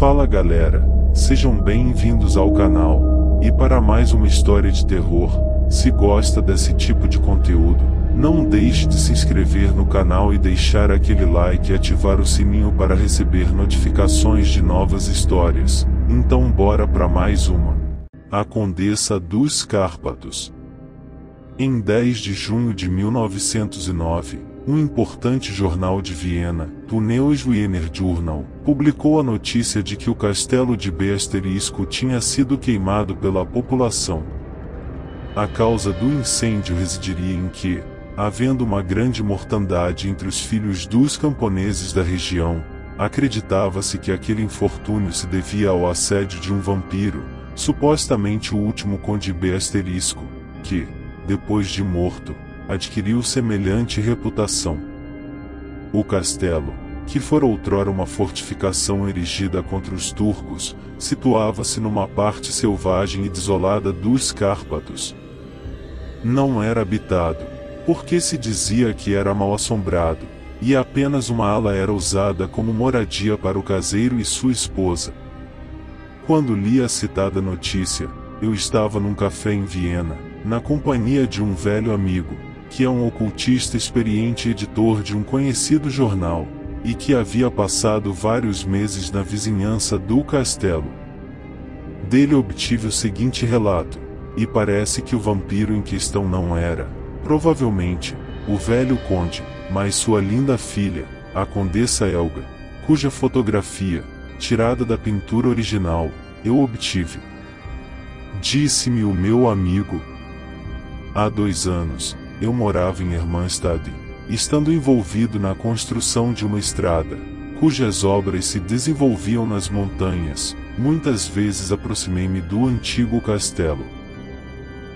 Fala galera, sejam bem-vindos ao canal, e para mais uma história de terror. Se gosta desse tipo de conteúdo, não deixe de se inscrever no canal e deixar aquele like e ativar o sininho para receber notificações de novas histórias. Então bora para mais uma. A Condessa dos Cárpatos. Em 10 de junho de 1909, um importante jornal de Viena, o Neues Wiener Journal, publicou a notícia de que o castelo de B** tinha sido queimado pela população. A causa do incêndio residiria em que, havendo uma grande mortandade entre os filhos dos camponeses da região, acreditava-se que aquele infortúnio se devia ao assédio de um vampiro, supostamente o último conde B***, que, depois de morto, adquiriu semelhante reputação. O castelo, que fora outrora uma fortificação erigida contra os turcos, situava-se numa parte selvagem e desolada dos Cárpatos. Não era habitado, porque se dizia que era mal assombrado, e apenas uma ala era usada como moradia para o caseiro e sua esposa. Quando li a citada notícia, eu estava num café em Viena, na companhia de um velho amigo, que é um ocultista experiente e editor de um conhecido jornal, e que havia passado vários meses na vizinhança do castelo. Dele obtive o seguinte relato, e parece que o vampiro em questão não era, provavelmente, o velho conde, mas sua linda filha, a Condessa Helga, cuja fotografia, tirada da pintura original, eu obtive. Disse-me o meu amigo. Há 2 anos, eu morava em Hermannstadt, estando envolvido na construção de uma estrada, cujas obras se desenvolviam nas montanhas. Muitas vezes aproximei-me do antigo castelo.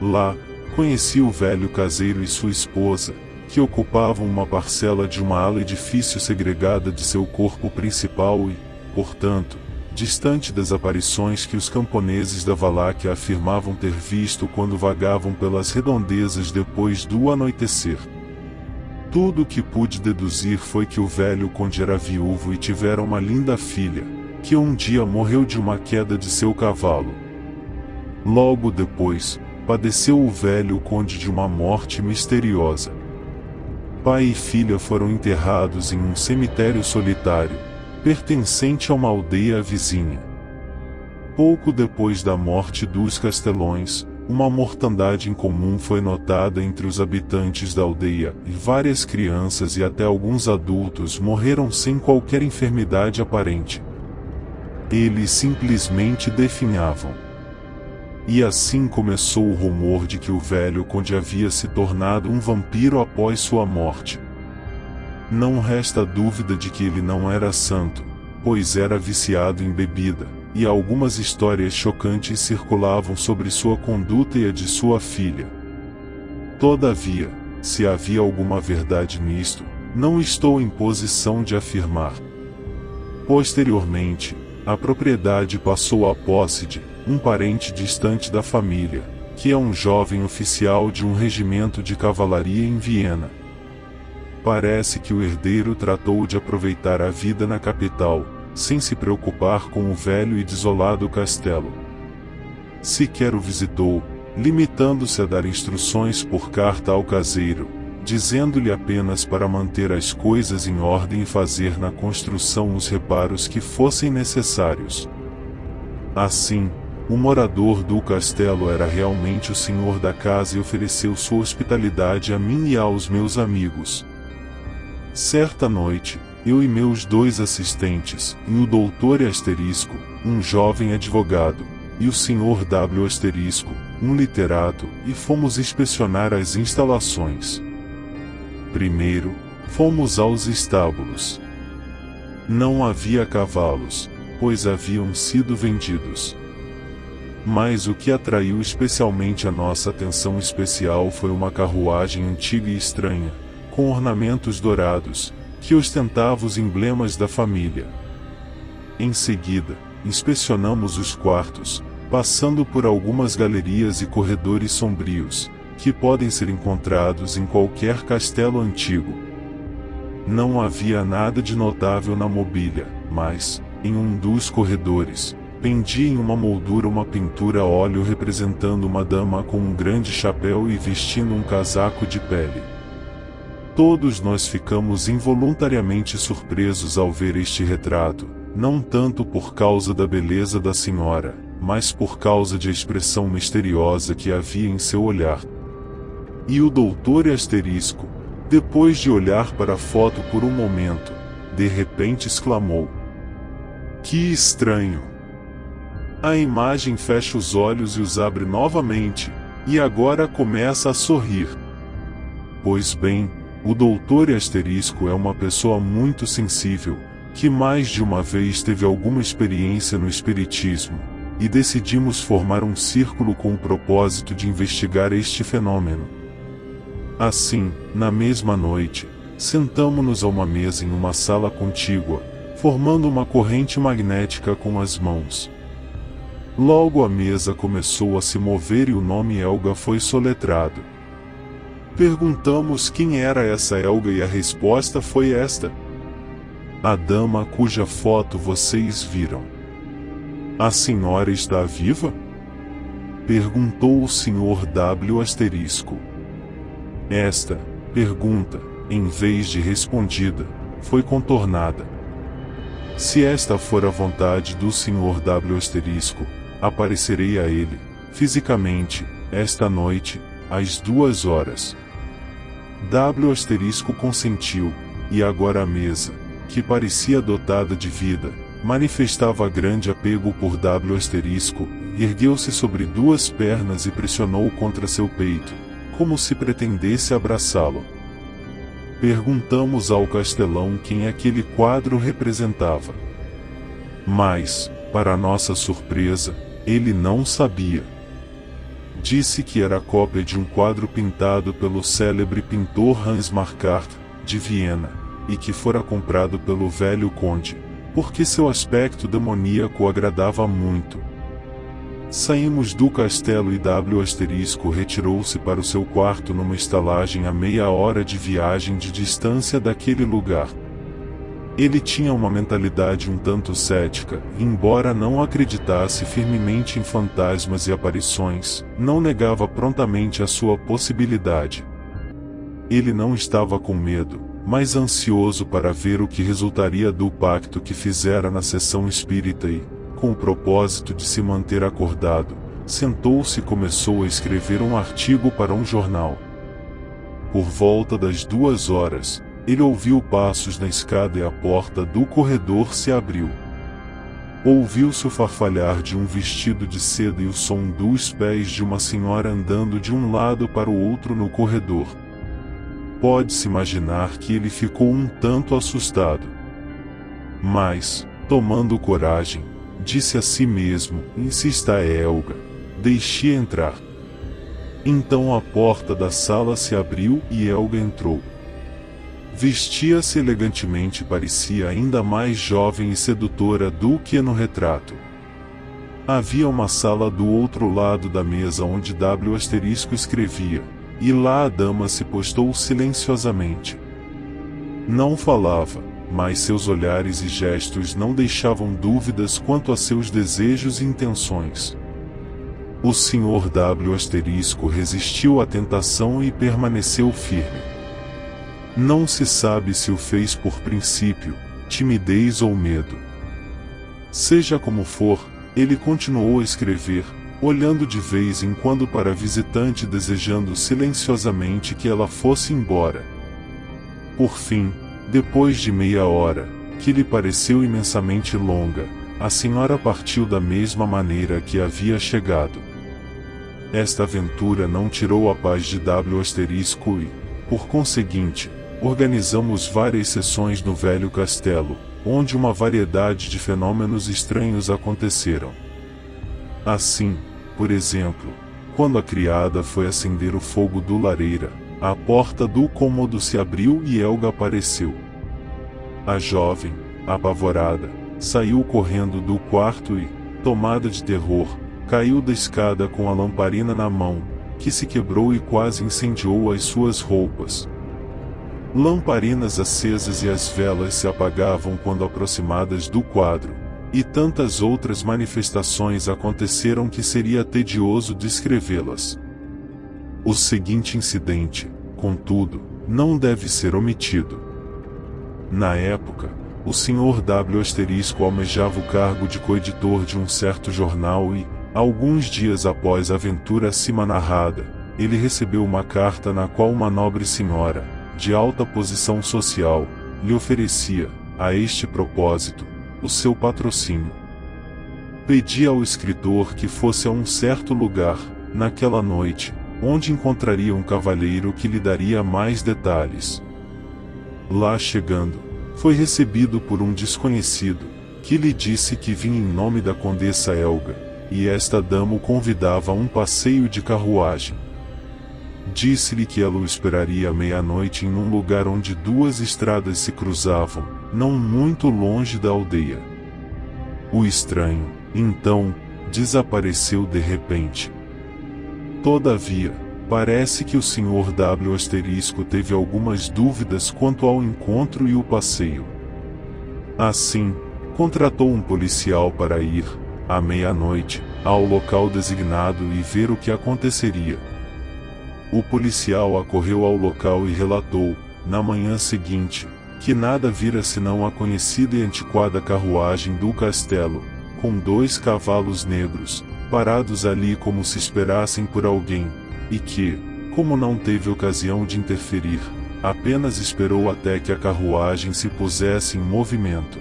Lá, conheci o velho caseiro e sua esposa, que ocupavam uma parcela de uma ala edifício segregada de seu corpo principal e, portanto, distante das aparições que os camponeses da Valáquia afirmavam ter visto quando vagavam pelas redondezas depois do anoitecer. Tudo o que pude deduzir foi que o velho conde era viúvo e tivera uma linda filha, que um dia morreu de uma queda de seu cavalo. Logo depois, padeceu o velho conde de uma morte misteriosa. Pai e filha foram enterrados em um cemitério solitário, pertencente a uma aldeia vizinha. Pouco depois da morte dos castelões, uma mortandade incomum foi notada entre os habitantes da aldeia, e várias crianças e até alguns adultos morreram sem qualquer enfermidade aparente. Eles simplesmente definhavam. E assim começou o rumor de que o velho conde havia se tornado um vampiro após sua morte. Não resta dúvida de que ele não era santo, pois era viciado em bebida, e algumas histórias chocantes circulavam sobre sua conduta e a de sua filha. Todavia, se havia alguma verdade nisto, não estou em posição de afirmar. Posteriormente, a propriedade passou à posse de um parente distante da família, que é um jovem oficial de um regimento de cavalaria em Viena. Parece que o herdeiro tratou de aproveitar a vida na capital, sem se preocupar com o velho e desolado castelo. Sequer o visitou, limitando-se a dar instruções por carta ao caseiro, dizendo-lhe apenas para manter as coisas em ordem e fazer na construção os reparos que fossem necessários. Assim, o morador do castelo era realmente o senhor da casa e ofereceu sua hospitalidade a mim e aos meus amigos. Certa noite, eu e meus 2 assistentes, e o doutor E*, um jovem advogado, e o senhor W*, um literato, e fomos inspecionar as instalações. Primeiro, fomos aos estábulos. Não havia cavalos, pois haviam sido vendidos. Mas o que atraiu especialmente a nossa atenção especial foi uma carruagem antiga e estranha, com ornamentos dourados, que ostentava os emblemas da família. Em seguida, inspecionamos os quartos, passando por algumas galerias e corredores sombrios, que podem ser encontrados em qualquer castelo antigo. Não havia nada de notável na mobília, mas, em um dos corredores, pendia em uma moldura uma pintura a óleo representando uma dama com um grande chapéu e vestindo um casaco de pele. Todos nós ficamos involuntariamente surpresos ao ver este retrato, não tanto por causa da beleza da senhora, mas por causa de a expressão misteriosa que havia em seu olhar. E o doutor Asterisco, depois de olhar para a foto por um momento, de repente exclamou: "Que estranho! A imagem fecha os olhos e os abre novamente, e agora começa a sorrir." Pois bem, o doutor Asterisco é uma pessoa muito sensível, que mais de uma vez teve alguma experiência no espiritismo, e decidimos formar um círculo com o propósito de investigar este fenômeno. Assim, na mesma noite, sentamo-nos a uma mesa em uma sala contígua, formando uma corrente magnética com as mãos. Logo a mesa começou a se mover e o nome Helga foi soletrado. Perguntamos quem era essa Helga e a resposta foi esta: "A dama cuja foto vocês viram." "A senhora está viva?" perguntou o Sr. W. Asterisco. Esta pergunta, em vez de respondida, foi contornada. "Se esta for a vontade do Sr. W. Asterisco, aparecerei a ele, fisicamente, esta noite, às 2 horas. W. Asterisco consentiu, e agora a mesa, que parecia dotada de vida, manifestava grande apego por W. Asterisco, ergueu-se sobre 2 pernas e pressionou contra seu peito, como se pretendesse abraçá-lo. Perguntamos ao castelão quem aquele quadro representava. Mas, para nossa surpresa, ele não sabia. Disse que era cópia de um quadro pintado pelo célebre pintor Hans Marquardt, de Viena, e que fora comprado pelo velho conde, porque seu aspecto demoníaco agradava muito. Saímos do castelo e W. Asterisco retirou-se para o seu quarto numa estalagem a meia hora de viagem de distância daquele lugar. Ele tinha uma mentalidade um tanto cética, e embora não acreditasse firmemente em fantasmas e aparições, não negava prontamente a sua possibilidade. Ele não estava com medo, mas ansioso para ver o que resultaria do pacto que fizera na sessão espírita e, com o propósito de se manter acordado, sentou-se e começou a escrever um artigo para um jornal. Por volta das 2 horas, ele ouviu passos na escada e a porta do corredor se abriu. Ouviu-se o farfalhar de um vestido de seda e o som dos pés de uma senhora andando de um lado para o outro no corredor. Pode-se imaginar que ele ficou um tanto assustado. Mas, tomando coragem, disse a si mesmo: "Insista, Helga, deixe entrar." Então a porta da sala se abriu e Helga entrou. Vestia-se elegantemente e parecia ainda mais jovem e sedutora do que no retrato. Havia uma sala do outro lado da mesa onde W. Asterisco escrevia, e lá a dama se postou silenciosamente. Não falava, mas seus olhares e gestos não deixavam dúvidas quanto a seus desejos e intenções. O Sr. W. Asterisco resistiu à tentação e permaneceu firme. Não se sabe se o fez por princípio, timidez ou medo. Seja como for, ele continuou a escrever, olhando de vez em quando para a visitante desejando silenciosamente que ela fosse embora. Por fim, depois de meia hora, que lhe pareceu imensamente longa, a senhora partiu da mesma maneira que havia chegado. Esta aventura não tirou a paz de W. Asterisco e, por conseguinte, organizamos várias sessões no velho castelo, onde uma variedade de fenômenos estranhos aconteceram. Assim, por exemplo, quando a criada foi acender o fogo do lareira, a porta do cômodo se abriu e Helga apareceu. A jovem, apavorada, saiu correndo do quarto e, tomada de terror, caiu da escada com a lamparina na mão, que se quebrou e quase incendiou as suas roupas. Lamparinas acesas e as velas se apagavam quando aproximadas do quadro, E tantas outras manifestações aconteceram que seria tedioso descrevê-las. O seguinte incidente, contudo, não deve ser omitido. Na época, o Sr. W. almejava o cargo de coeditor de um certo jornal e, alguns dias após a aventura acima narrada, ele recebeu uma carta na qual uma nobre senhora, de alta posição social, lhe oferecia, a este propósito, o seu patrocínio. Pedia ao escritor que fosse a um certo lugar, naquela noite, onde encontraria um cavalheiro que lhe daria mais detalhes. Lá chegando, foi recebido por um desconhecido, que lhe disse que vinha em nome da condessa Helga, e esta dama o convidava a um passeio de carruagem. Disse-lhe que ela o esperaria à meia-noite em um lugar onde duas estradas se cruzavam, não muito longe da aldeia. O estranho, então, desapareceu de repente. Todavia, parece que o Sr. W. teve algumas dúvidas quanto ao encontro e o passeio. Assim, contratou um policial para ir, à meia-noite, ao local designado e ver o que aconteceria. O policial acorreu ao local e relatou, na manhã seguinte, que nada vira senão a conhecida e antiquada carruagem do castelo, com 2 cavalos negros, parados ali como se esperassem por alguém, e que, como não teve ocasião de interferir, apenas esperou até que a carruagem se pusesse em movimento.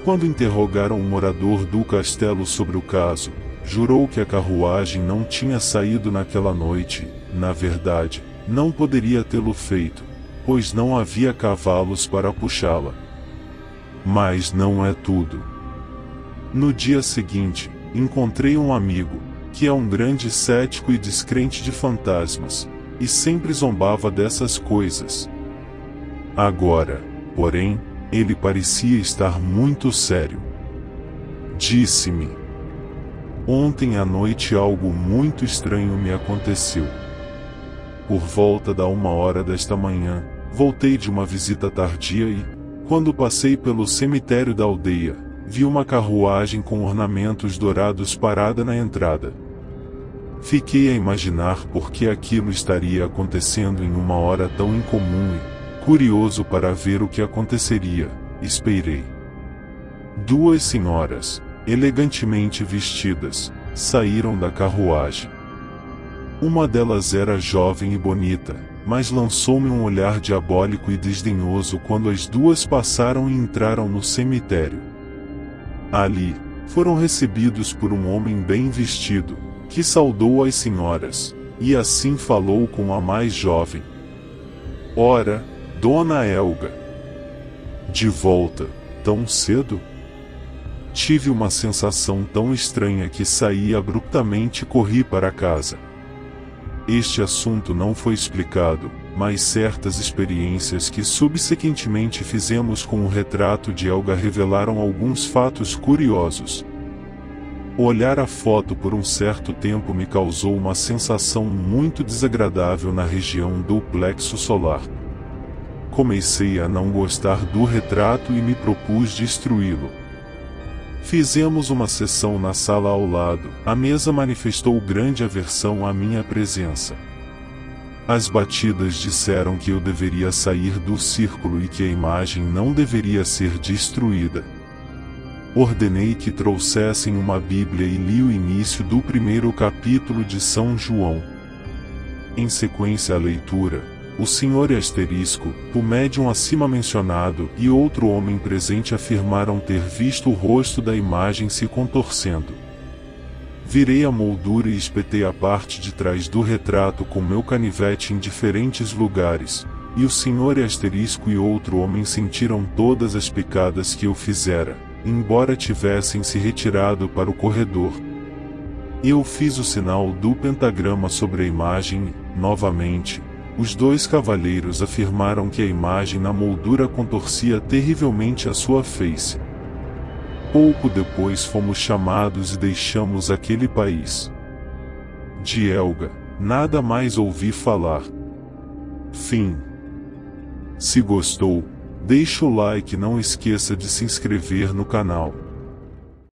Quando interrogaram um morador do castelo sobre o caso, jurou que a carruagem não tinha saído naquela noite, na verdade, não poderia tê-lo feito, pois não havia cavalos para puxá-la. Mas não é tudo. No dia seguinte, encontrei um amigo, que é um grande cético e descrente de fantasmas, e sempre zombava dessas coisas. Agora, porém, ele parecia estar muito sério. Disse-me: ontem à noite algo muito estranho me aconteceu. Por volta da 1h desta manhã, voltei de uma visita tardia e, quando passei pelo cemitério da aldeia, vi uma carruagem com ornamentos dourados parada na entrada. Fiquei a imaginar por que aquilo estaria acontecendo em uma hora tão incomum e, curioso para ver o que aconteceria, esperei. 2 senhoras, elegantemente vestidas, saíram da carruagem. Uma delas era jovem e bonita, mas lançou-me um olhar diabólico e desdenhoso quando as 2 passaram e entraram no cemitério. Ali, foram recebidos por um homem bem vestido, que saudou as senhoras, e assim falou com a mais jovem. Ora, Dona Helga. De volta, tão cedo? Tive uma sensação tão estranha que saí abruptamente e corri para casa. Este assunto não foi explicado, mas certas experiências que subsequentemente fizemos com o retrato de Helga revelaram alguns fatos curiosos. Olhar a foto por um certo tempo me causou uma sensação muito desagradável na região do plexo solar. Comecei a não gostar do retrato e me propus destruí-lo. Fizemos uma sessão na sala ao lado. A mesa manifestou grande aversão à minha presença. As batidas disseram que eu deveria sair do círculo e que a imagem não deveria ser destruída. Ordenei que trouxessem uma Bíblia e li o início do 1º capítulo de São João. Em sequência à leitura, o Sr. o médium acima mencionado e outro homem presente afirmaram ter visto o rosto da imagem se contorcendo. Virei a moldura e espetei a parte de trás do retrato com meu canivete em diferentes lugares, e o Sr. e outro homem sentiram todas as picadas que eu fizera, embora tivessem se retirado para o corredor. Eu fiz o sinal do pentagrama sobre a imagem e, novamente, os 2 cavalheiros afirmaram que a imagem na moldura contorcia terrivelmente a sua face. Pouco depois fomos chamados e deixamos aquele país. De Helga, nada mais ouvi falar. Fim. Se gostou, deixa o like e não esqueça de se inscrever no canal.